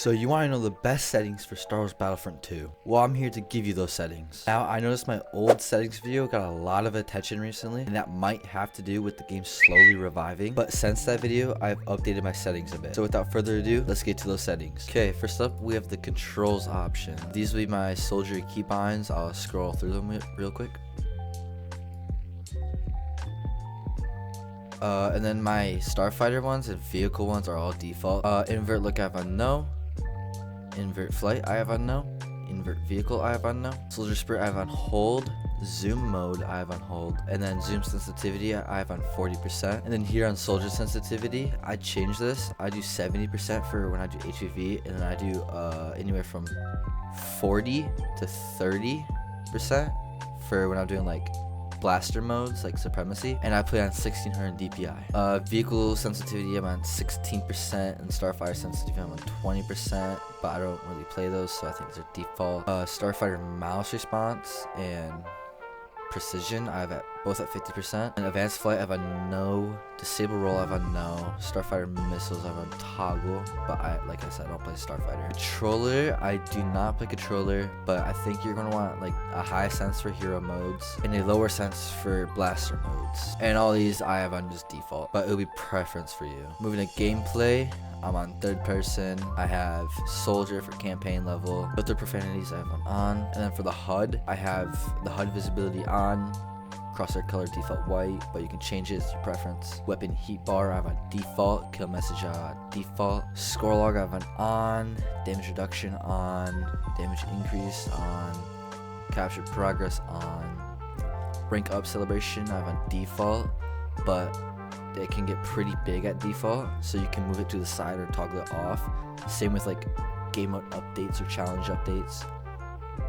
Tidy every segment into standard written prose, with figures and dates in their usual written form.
So you want to know the best settings for Star Wars Battlefront 2? Well, I'm here to give you those settings. Now, I noticed my old settings video got a lot of attention recently, and that might have to do with the game slowly reviving. But since that video, I've updated my settings a bit. So without further ado, let's get to those settings. Okay, first up, we have the controls option. These will be my soldier keybinds. I'll scroll through them real quick. And then my starfighter ones and vehicle ones are all default. Invert look I have on no. Invert flight I have on no. Invert vehicle I have on no. Soldier spirit I have on hold. Zoom mode I have on hold. And then zoom sensitivity I have on 40%. And then here on soldier sensitivity, I change this. I do 70% for when I do HPV, and then I do anywhere from 40 to 30% for when I'm doing like blaster modes like supremacy, and I play on 1600 DPI. Vehicle sensitivity I'm on 16%, and starfighter sensitivity I'm on 20%, but I don't really play those, so I think they're default. Starfighter mouse response and precision I have both at 50%, and advanced flight I have on no. Disable roll I have on no. Starfighter missiles I have on toggle, but like I said, I don't play starfighter. Controller, I do not play controller, but I think you're gonna want like a high sense for hero modes and a lower sense for blaster modes, and all these I have on just default, but it'll be preference for you. Moving to gameplay, I'm on third person. I have soldier for campaign level. Filter profanities I have on. And then for the HUD, I have the HUD visibility on. Crosshair color default white, but you can change it, it's your preference. Weapon heat bar I have on default. Kill message default. Score log I have on. Damage reduction on. Damage increase on. Capture progress on. Rank up celebration I have on default, but it can get pretty big at default, so you can move it to the side or toggle it off. Same with like game mode updates or challenge updates,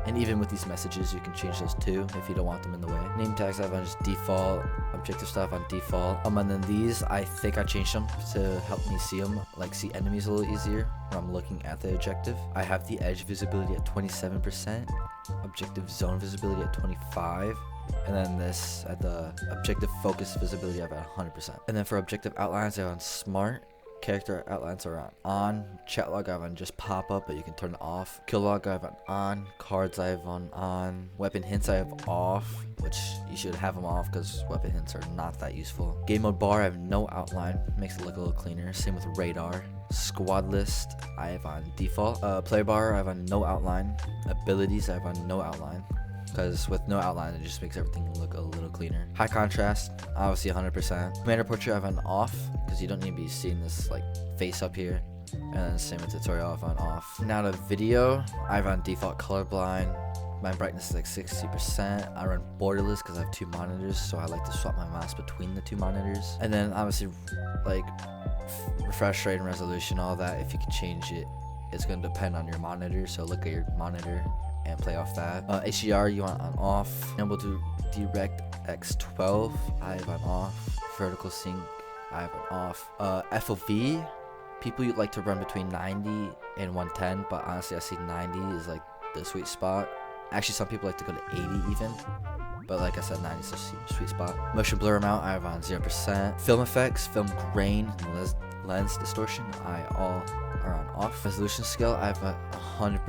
and even with these messages you can change those too if you don't want them in the way. Name tags I have on just default. Objective stuff on default. And then these, I think I changed them to help me see them, like see enemies a little easier when I'm looking at the objective. I have the edge visibility at 27%, objective zone visibility at 25%, and then this at the objective focus visibility I have at 100%. And then for objective outlines I have on smart. Character outlines are on. Chat log I have on just pop up, but you can turn it off. Kill log I have on. Cards I have on. Weapon hints I have off, which you should have them off because weapon hints are not that useful. Game mode bar I have no outline, makes it look a little cleaner. Same with radar. Squad list I have on default. Player bar I have on no outline. Abilities I have on no outline, because with no outline it just makes everything look a little cleaner. High contrast, obviously 100%. Commander portrait I have on off, because you don't need to be seeing this like face up here. And then same with tutorial I have on off. Now to video, I have on default colorblind. My brightness is like 60%. I run borderless because I have two monitors, so I like to swap my mouse between the two monitors. And then obviously like refresh rate and resolution, all that, if you can change it, it's going to depend on your monitor, so look at your monitor and play off that. HDR you want on off. Enable to DirectX 12 I have on off. Vertical sync I have on off. FOV, people like to run between 90 and 110, but honestly I see 90 is like the sweet spot. Actually some people like to go to 80 even, but like I said, 90 is a sweet spot. Motion blur amount I have on 0%. Film effects, film grain, and lens distortion all are on off. Resolution scale I have 100%.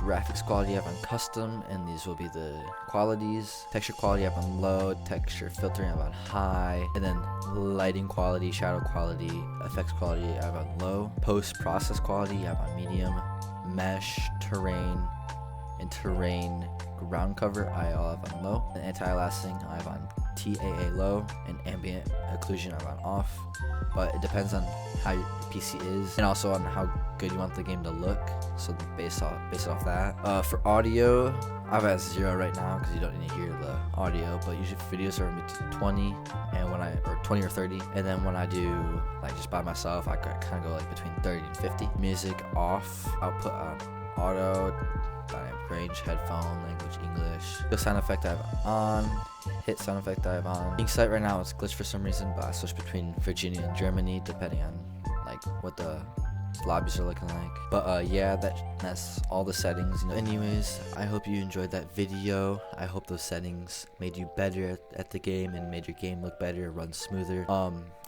Graphics quality I have on custom, and these will be the qualities. Texture quality I have on low. Texture filtering I have on high. And then lighting quality, shadow quality, effects quality I have on low. Post process quality I have on medium. Mesh, terrain, and terrain ground cover I all have on low. And anti-aliasing I have on TAA low, and ambient occlusion I have on off. But it depends on how your PC is, and also on how good you want the game to look, so base it off that. For audio, I've at 0 right now because you don't need to hear the audio, but usually videos are between 20 and or 20 or 30, and then when I do like just by myself, I kind of go like between 30 and 50. Music off, output on auto, dynamic range, headphone, language English. The sound effect I have on. Hit sound effect I have on. Ink sight right now it's glitched for some reason, but I switch between Virginia and Germany depending on like what the lobbies are looking like. But yeah, that's all the settings, you know. Anyways, I hope you enjoyed that video. I hope those settings made you better at the game and made your game look better, run smoother.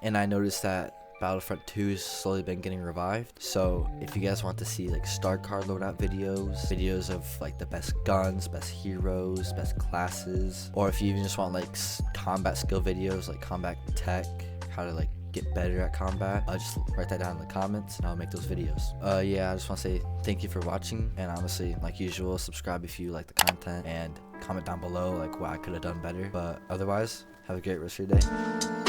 And I noticed that Battlefront 2 has slowly been getting revived. So if you guys want to see like star card loadout videos of like the best guns, best heroes, best classes, or if you even just want like combat skill videos, like combat tech, how to like get better at combat, just write that down in the comments and I'll make those videos. Yeah, I just want to say thank you for watching, and honestly, like usual, subscribe if you like the content and comment down below like what I could have done better. But otherwise, have a great rest of your day.